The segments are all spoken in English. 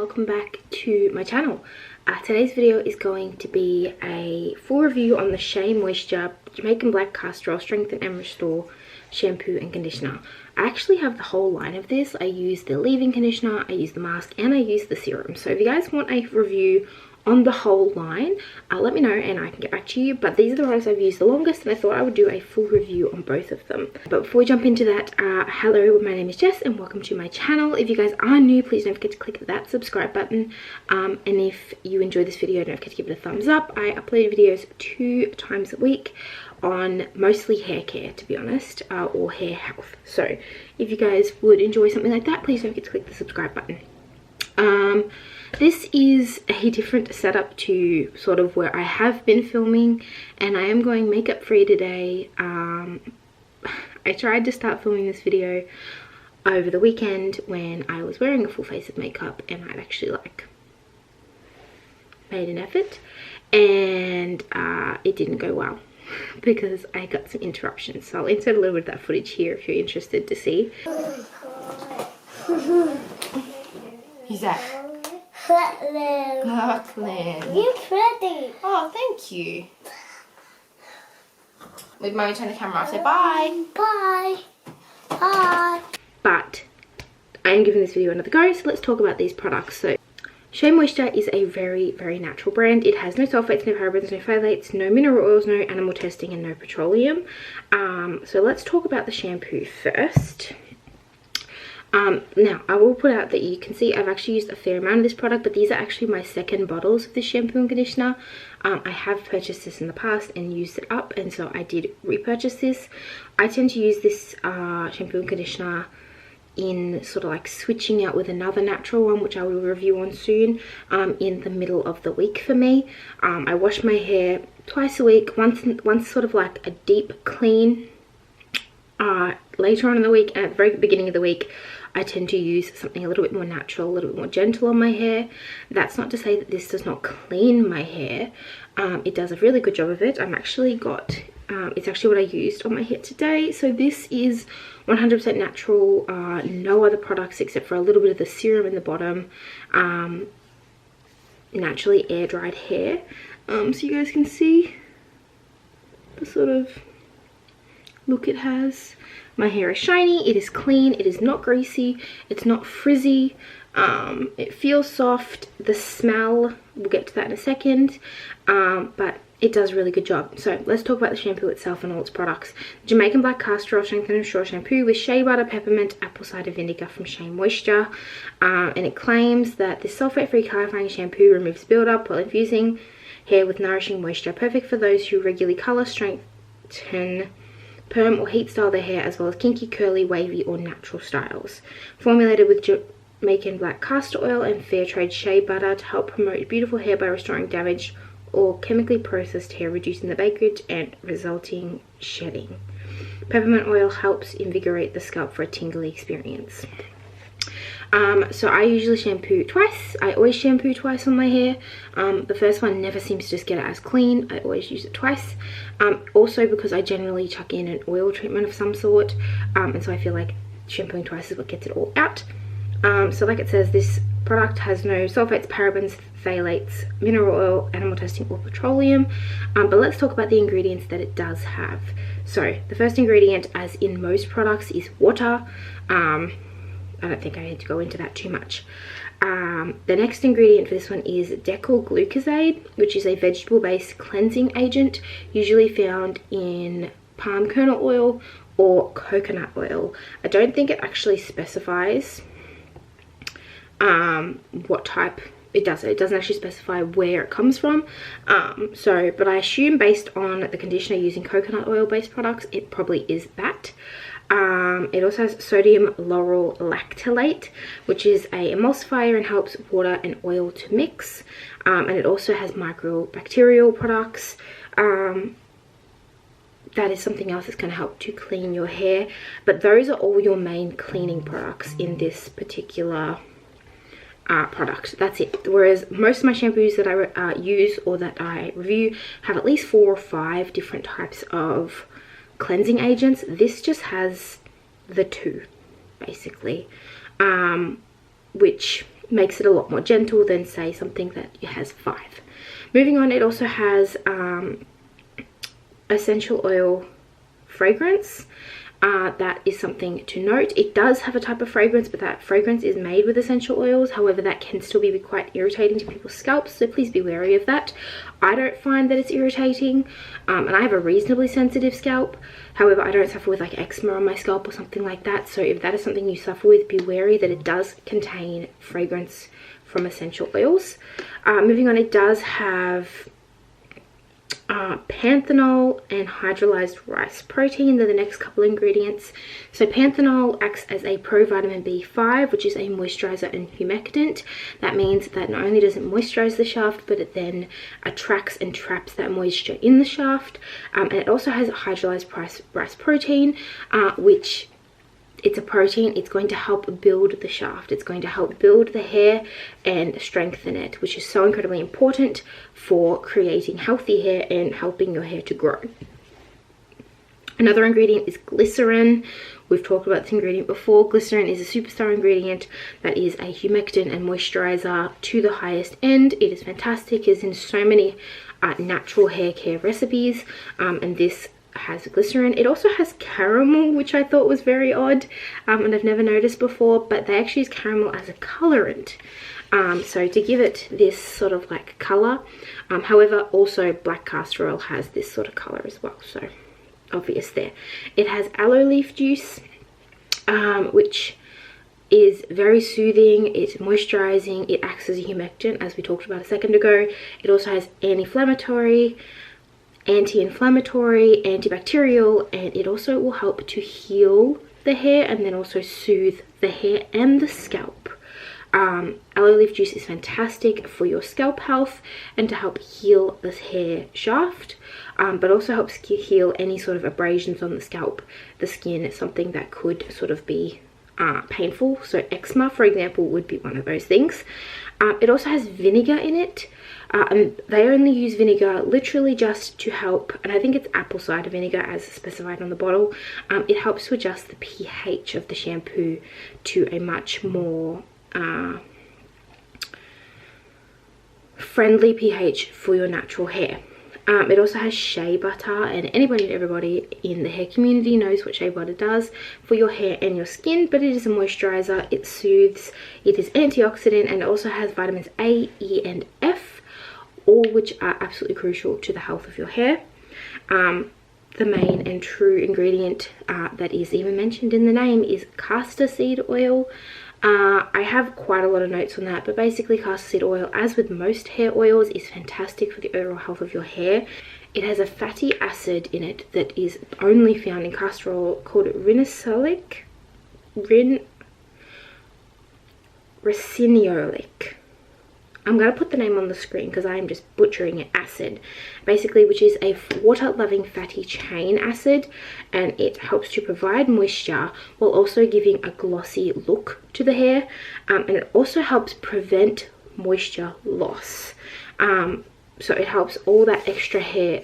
welcome back to my channel. Today's video is going to be a full review on the Shea Moisture Jamaican Black Castor Strengthen and Restore shampoo and conditioner. I actually have the whole line of this. I use the leave-in conditioner, I use the mask, and I use the serum. So if you guys want a review on the whole line, let me know and I can get back to you. But these are the products I've used the longest, and I thought I would do a full review on both of them. But before we jump into that, hello, my name is Jess and welcome to my channel. If you guys are new, please don't forget to click that subscribe button, and if you enjoy this video, don't forget to give it a thumbs up. I upload videos 2 times a week on mostly hair care, to be honest, or hair health. So if you guys would enjoy something like that, please don't forget to click the subscribe button. This is a different setup to sort of where I have been filming, and I am going makeup free today. I tried to start filming this video over the weekend when I was wearing a full face of makeup, and I'd actually like made an effort, and it didn't go well because I got some interruptions. So I'll insert a little bit of that footage here if you're interested to see. Who's that? Lachlan. You're pretty. Oh, thank you. With Mommy, turn the camera off. Say bye. Bye. Bye. But I'm giving this video another go, so let's talk about these products. So Shea Moisture is a very, very natural brand. It has no sulfates, no parabens, no phthalates, no mineral oils, no animal testing, and no petroleum. So let's talk about the shampoo first. Now I will put out that you can see I've actually used a fair amount of this product, but these are actually my second bottles of this shampoo and conditioner. I have purchased this in the past and used it up, and so I did repurchase this. I tend to use this shampoo and conditioner in sort of like switching out with another natural one, which I will review on soon, in the middle of the week for me. I wash my hair twice a week, once sort of like a deep clean later on in the week, and at the very beginning of the week I tend to use something a little bit more natural, a little bit more gentle on my hair. That's not to say that this does not clean my hair. It does a really good job of it. I'm actually got, it's actually what I used on my hair today. So this is 100% natural, no other products except for a little bit of the serum in the bottom, naturally air dried hair. So you guys can see the sort of look it has. My hair is shiny, it is clean, it is not greasy, it's not frizzy, it feels soft. The smell, we'll get to that in a second, but it does a really good job. So let's talk about the shampoo itself and all its products. Jamaican Black Castor Strengthen and Restore Shampoo with shea butter, peppermint, apple cider vinegar from Shea Moisture, and it claims that this sulfate-free clarifying shampoo removes build-up while infusing hair with nourishing moisture, perfect for those who regularly colour, strengthen, perm or heat style their hair, as well as kinky, curly, wavy or natural styles. Formulated with Jamaican black castor oil and fair trade shea butter to help promote beautiful hair by restoring damaged or chemically processed hair, reducing the breakage and resulting shedding. Peppermint oil helps invigorate the scalp for a tingly experience. So I usually shampoo twice. I always shampoo twice on my hair. The first one never seems to just get it as clean. I always use it twice. Also because I generally chuck in an oil treatment of some sort, and so I feel like shampooing twice is what gets it all out. So like it says, this product has no sulfates, parabens, phthalates, mineral oil, animal testing or petroleum. But let's talk about the ingredients that it does have. So the first ingredient, as in most products, is water. I don't think I need to go into that too much. The next ingredient for this one is decyl glucoside, which is a vegetable-based cleansing agent, usually found in palm kernel oil or coconut oil. I don't think it actually specifies what type it does. It doesn't actually specify where it comes from. But I assume based on the conditioner using coconut oil based products, it probably is that. It also has sodium lauryl lactylate, which is a emulsifier and helps water and oil to mix. And it also has microbacterial products. That is something else that's going to help to clean your hair. But those are all your main cleaning products in this particular product. That's it. Whereas most of my shampoos that I use or that I review have at least 4 or 5 different types of cleansing agents. This just has the 2 basically, which makes it a lot more gentle than say something that has 5. Moving on, it also has essential oil fragrance. That is something to note. It does have a type of fragrance, but that fragrance is made with essential oils. However, that can still be quite irritating to people's scalps, so please be wary of that. I don't find that it's irritating, and I have a reasonably sensitive scalp. However, I don't suffer with like eczema on my scalp or something like that, so if that is something you suffer with, be wary that it does contain fragrance from essential oils. Moving on, it does have panthenol and hydrolyzed rice protein. They're the next couple ingredients. So panthenol acts as a provitamin B5, which is a moisturizer and humectant. That means that not only does it moisturize the shaft, but it then attracts and traps that moisture in the shaft. And it also has hydrolyzed rice protein, which it's a protein. It's going to help build the shaft. It's going to help build the hair and strengthen it, which is so incredibly important for creating healthy hair and helping your hair to grow. Another ingredient is glycerin. We've talked about this ingredient before. Glycerin is a superstar ingredient that is a humectant and moisturizer to the highest end. It is fantastic. It's in so many natural hair care recipes, and this has glycerin. It also has caramel, which I thought was very odd, and I've never noticed before, but they actually use caramel as a colorant, so to give it this sort of like color. However, also black castor oil has this sort of color as well, so obvious there. It has aloe leaf juice, which is very soothing. It's moisturizing. It acts as a humectant, as we talked about a second ago. It also has anti-inflammatory, antibacterial, and it also will help to heal the hair and then also soothe the hair and the scalp. Aloe leaf juice is fantastic for your scalp health and to help heal the hair shaft, but also helps heal any sort of abrasions on the scalp, the skin. It's something that could sort of be painful, so eczema, for example, would be one of those things. It also has vinegar in it. And they only use vinegar literally just to help, and I think it's apple cider vinegar as specified on the bottle. It helps to adjust the pH of the shampoo to a much more friendly pH for your natural hair. It also has shea butter, and anybody and everybody in the hair community knows what shea butter does for your hair and your skin, but it is a moisturizer. It soothes, it is antioxidant, and it also has vitamins A, E, and F, all which are absolutely crucial to the health of your hair. The main and true ingredient that is even mentioned in the name is castor seed oil. I have quite a lot of notes on that, but basically castor seed oil, as with most hair oils, is fantastic for the overall health of your hair. It has a fatty acid in it that is only found in castor oil called ricinoleic. I'm going to put the name on the screen because I am just butchering it. Acid, basically, which is a water-loving fatty chain acid, and it helps to provide moisture while also giving a glossy look to the hair, and it also helps prevent moisture loss. So it helps all that extra hair,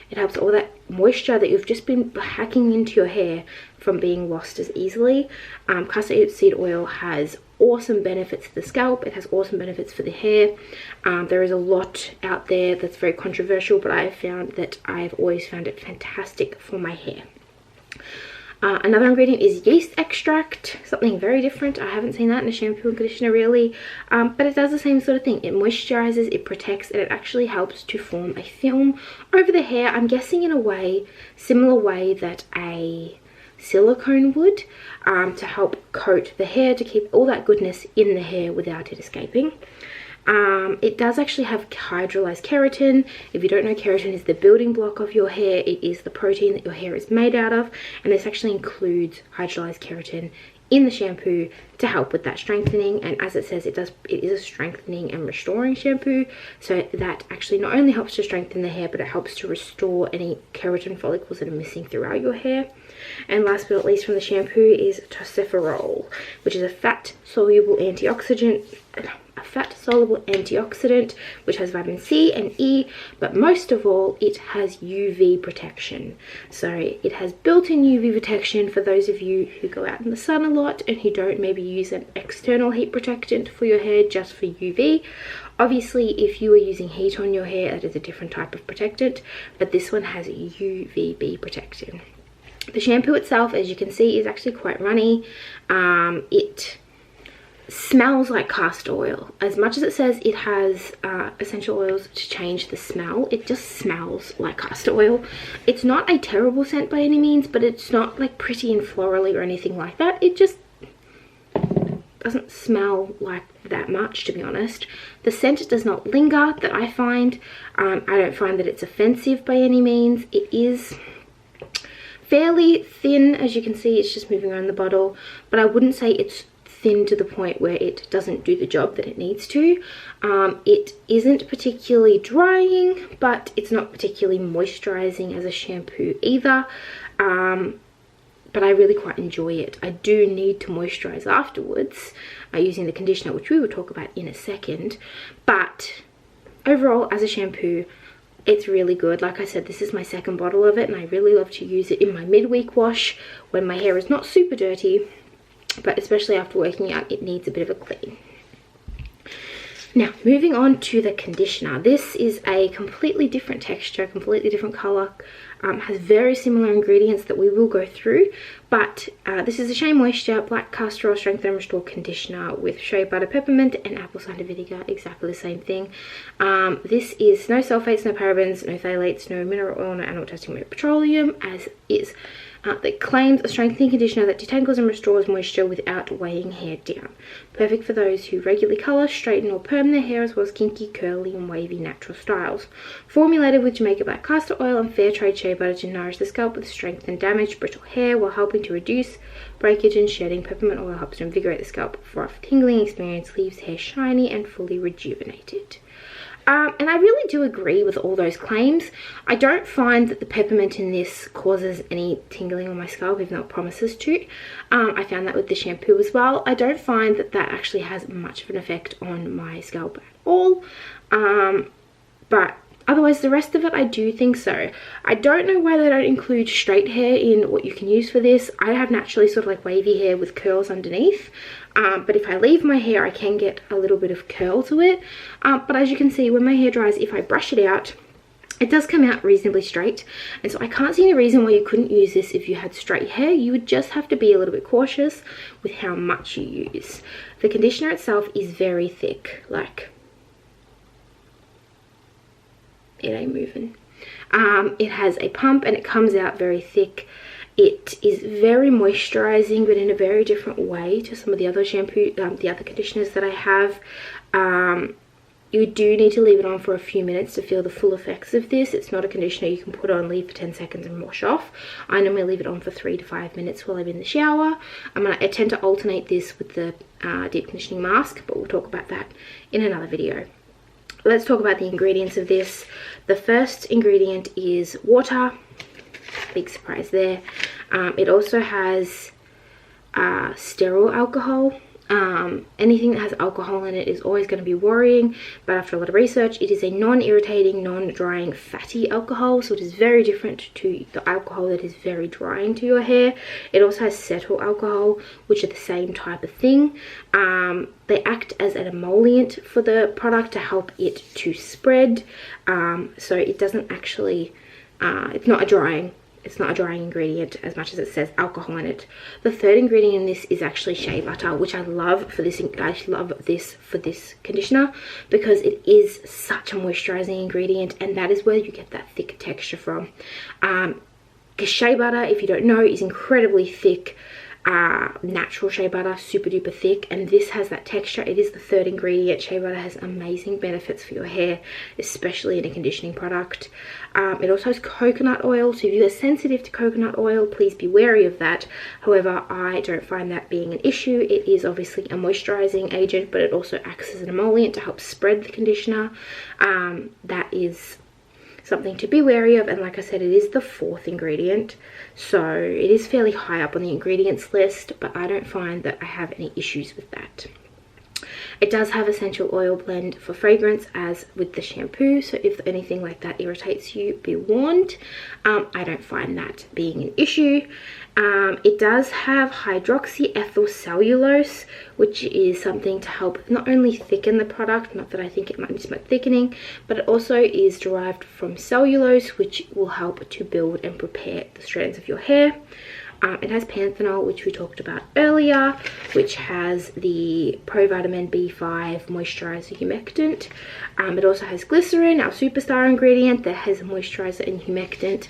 it helps all that moisture that you've just been hacking into your hair from being lost as easily. Castor seed oil has awesome benefits for the scalp. It has awesome benefits for the hair. There is a lot out there that's very controversial, but I have found that I've always found it fantastic for my hair. Another ingredient is yeast extract, something very different. I haven't seen that in a shampoo and conditioner really, but it does the same sort of thing. It moisturizes, it protects, and it actually helps to form a film over the hair. I'm guessing in a way, similar way that a silicone would, to help coat the hair, to keep all that goodness in the hair without it escaping. It does actually have hydrolyzed keratin. If you don't know, keratin is the building block of your hair. It is the protein that your hair is made out of, and this actually includes hydrolyzed keratin in the shampoo to help with that strengthening. And as it says, it is a strengthening and restoring shampoo, so that actually not only helps to strengthen the hair, but it helps to restore any keratin follicles that are missing throughout your hair. And last but not least from the shampoo is tocopherol, which is a fat soluble antioxidant. a fat soluble antioxidant which has vitamin C and E, but most of all it has UV protection. So it has built-in UV protection for those of you who go out in the sun a lot and who don't maybe use an external heat protectant for your hair just for UV. Obviously if you are using heat on your hair, that is a different type of protectant, but this one has UVB protection. The shampoo itself, as you can see, is actually quite runny. It smells like castor oil. As much as it says it has essential oils to change the smell, it just smells like castor oil. It's not a terrible scent by any means, but it's not like pretty and florally or anything like that. It just doesn't smell like that much, to be honest. The scent does not linger that I find. I don't find that it's offensive by any means. It is fairly thin, as you can see. It's just moving around the bottle, but I wouldn't say it's thin to the point where it doesn't do the job that it needs to. It isn't particularly drying, but it's not particularly moisturizing as a shampoo either. But I really quite enjoy it. I do need to moisturize afterwards using the conditioner, which we will talk about in a second. But overall, as a shampoo, it's really good. Like I said, this is my second bottle of it, and I really love to use it in my midweek wash when my hair is not super dirty, but especially after working out, it needs a bit of a clean. Now, moving on to the conditioner. This is a completely different texture, completely different color, has very similar ingredients that we will go through, but this is a Shea Moisture Black Castor Oil Strengthen and Restore Conditioner with shea butter, peppermint and apple cider vinegar, exactly the same thing. This is no sulfates, no parabens, no phthalates, no mineral oil, no animal testing, no petroleum, as is that claims a strengthening conditioner that detangles and restores moisture without weighing hair down. Perfect for those who regularly colour, straighten or perm their hair, as well as kinky, curly and wavy natural styles. Formulated with Jamaica black castor oil and fair trade shea butter to nourish the scalp with strength and damaged brittle hair while helping to reduce breakage and shedding. Peppermint oil helps to invigorate the scalp for a tingling experience, leaves hair shiny and fully rejuvenated. And I really do agree with all those claims. I don't find that the peppermint in this causes any tingling on my scalp, even though it promises to. I found that with the shampoo as well. I don't find that that actually has much of an effect on my scalp at all. But otherwise, the rest of it, I do think so. I don't know why they don't include straight hair in what you can use for this. I have naturally sort of like wavy hair with curls underneath. But if I leave my hair, I can get a little bit of curl to it. But as you can see, when my hair dries, if I brush it out, it does come out reasonably straight. And so I can't see any reason why you couldn't use this if you had straight hair. You would just have to be a little bit cautious with how much you use. The conditioner itself is very thick, like it ain't moving. It has a pump and it comes out very thick. It is very moisturizing, but in a very different way to some of the other shampoo, the other conditioners that I have. You do need to leave it on for a few minutes to feel the full effects of this. It's not a conditioner you can put on, leave for 10 seconds and wash off. I normally leave it on for 3 to 5 minutes while I'm in the shower. I tend to alternate this with the deep conditioning mask, but we'll talk about that in another video. Let's talk about the ingredients of this. The first ingredient is water. Big surprise there. It also has sterile alcohol. Anything that has alcohol in it is always going to be worrying, but after a lot of research, it is a non-irritating, non-drying fatty alcohol, so it is very different to the alcohol that is very drying to your hair. It also has cetyl alcohol, which are the same type of thing. They act as an emollient for the product to help it to spread, so it doesn't actually, it's not a drying ingredient as much as it says alcohol in it. The third ingredient in this is actually shea butter, which I love for this. I love this for this conditioner because it is such a moisturizing ingredient, and that is where you get that thick texture from. Because shea butter, if you don't know, is incredibly thick. Natural shea butter, super duper thick, and this has that texture. It is the third ingredient. Shea butter has amazing benefits for your hair, especially in a conditioning product. It also has coconut oil, so if you are sensitive to coconut oil, please be wary of that. However, I don't find that being an issue. It is obviously a moisturizing agent, but it also acts as an emollient to help spread the conditioner. That is something to be wary of, and like I said, it is the fourth ingredient, so it is fairly high up on the ingredients list, but I don't find that I have any issues with that. It does have essential oil blend for fragrance as with the shampoo, so if anything like that irritates you, be warned. I don't find that being an issue. It does have hydroxyethyl cellulose, which is something to help not only thicken the product, not that I think it might need smoke thickening, but it also is derived from cellulose, which will help to build and prepare the strands of your hair. It has panthenol, which we talked about earlier, which has the provitamin B5 moisturizer humectant. It also has glycerin, our superstar ingredient, that has a moisturizer and humectant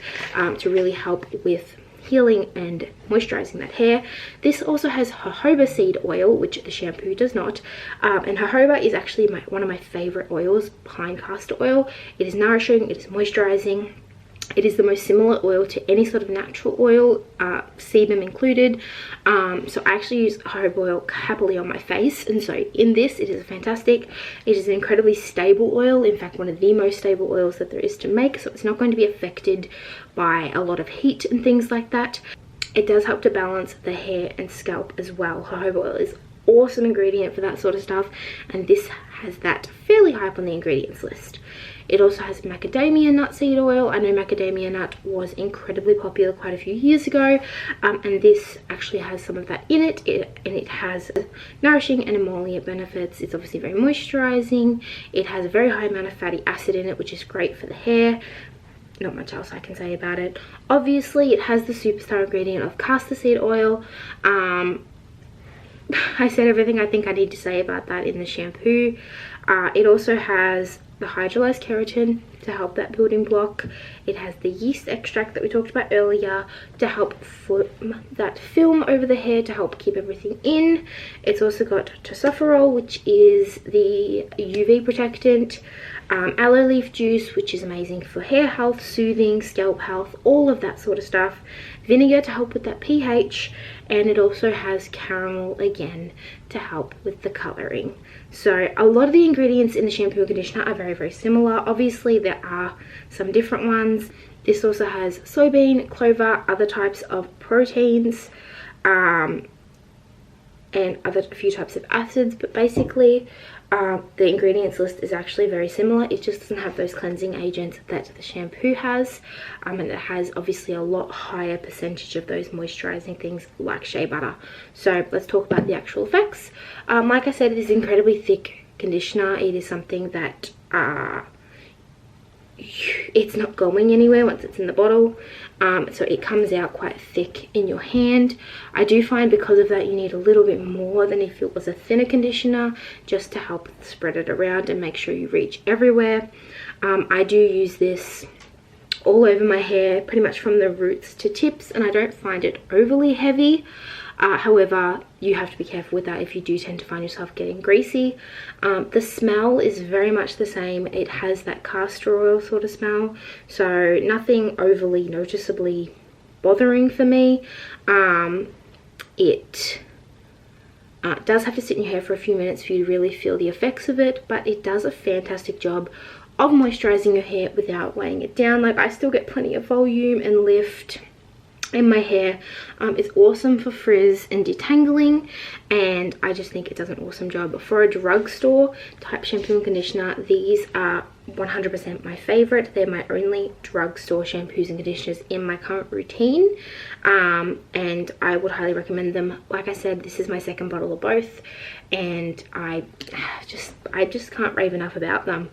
to really help with healing and moisturizing that hair. This also has jojoba seed oil, which the shampoo does not, and jojoba is actually one of my favorite oils behind castor oil. It is nourishing, it is moisturizing. It is the most similar oil to any sort of natural oil, sebum included. So I actually use jojoba oil happily on my face, and so in this it is fantastic. It is an incredibly stable oil, in fact one of the most stable oils that there is to make, so it's not going to be affected by a lot of heat and things like that. It does help to balance the hair and scalp as well. Jojoba oil is awesome ingredient for that sort of stuff, and this has that fairly high up on the ingredients list. It also has macadamia nut seed oil. I know macadamia nut was incredibly popular quite a few years ago, and this actually has some of that in it, and it has nourishing and emollient benefits. It's obviously very moisturizing. It has a very high amount of fatty acid in it, which is great for the hair. Not much else I can say about it. Obviously, it has the superstar ingredient of castor seed oil. I said everything I think I need to say about that in the shampoo. It also has the hydrolyzed keratin to help that building block. It has the yeast extract that we talked about earlier to help form that film over the hair to help keep everything in. It's also got tocopherol, which is the UV protectant. Aloe leaf juice, which is amazing for hair health, soothing, scalp health, all of that sort of stuff. Vinegar to help with that pH, and it also has caramel again to help with the colouring. So a lot of the ingredients in the shampoo and conditioner are very, very similar. Obviously there are some different ones. This also has soybean, clover, other types of proteins, and a few types of acids, but basically the ingredients list is actually very similar. It just doesn't have those cleansing agents that the shampoo has, and it has obviously a lot higher percentage of those moisturizing things like shea butter. So let's talk about the actual effects. Like I said, it is incredibly thick conditioner. It is something that it's not going anywhere once it's in the bottle, so it comes out quite thick in your hand. I do find because of that you need a little bit more than if it was a thinner conditioner, just to help spread it around and make sure you reach everywhere. I do use this all over my hair, pretty much from the roots to tips, and I don't find it overly heavy. However, you have to be careful with that if you do tend to find yourself getting greasy. The smell is very much the same. It has that castor oil sort of smell, so nothing overly noticeably bothering for me. It does have to sit in your hair for a few minutes for you to really feel the effects of it, but it does a fantastic job of moisturizing your hair without weighing it down. Like, I still get plenty of volume and lift in my hair. It's awesome for frizz and detangling, and I just think it does an awesome job. For a drugstore type shampoo and conditioner, these are 100% my favorite. They're my only drugstore shampoos and conditioners in my current routine, and I would highly recommend them. Like I said, this is my second bottle of both, and I just can't rave enough about them.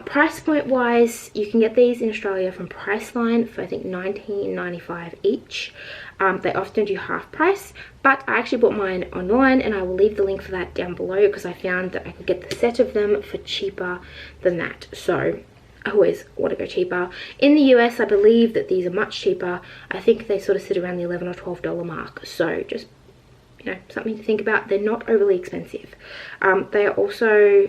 Price point wise, you can get these in Australia from Priceline for I think $19.95 each. They often do half price, but I actually bought mine online, and I will leave the link for that down below because I found that I could get the set of them for cheaper than that. So I always want to go cheaper. In the US, I believe that these are much cheaper. I think they sort of sit around the $11 or $12 mark. So just, you know, something to think about. They're not overly expensive. They are also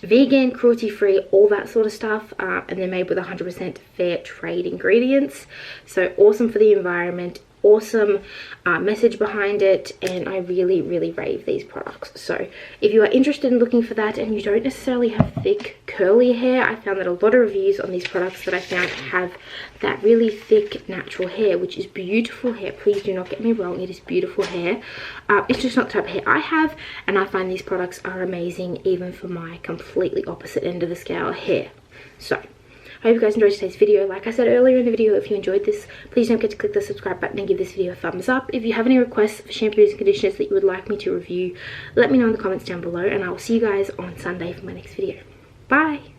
vegan, cruelty-free, all that sort of stuff, and they're made with 100% fair trade ingredients. So awesome for the environment, awesome message behind it, and I really rave these products. So if you are interested in looking for that and you don't necessarily have thick curly hair. I found that a lot of reviews on these products that I found have that really thick natural hair, which is beautiful hair. Please do not get me wrong, it is beautiful hair. It's just not the type of hair I have, and I find these products are amazing even for my completely opposite end of the scale hair. So I hope you guys enjoyed today's video. Like I said earlier in the video, if you enjoyed this, please don't forget to click the subscribe button and give this video a thumbs up. If you have any requests for shampoos and conditioners that you would like me to review, let me know in the comments down below, and I will see you guys on Sunday for my next video. Bye!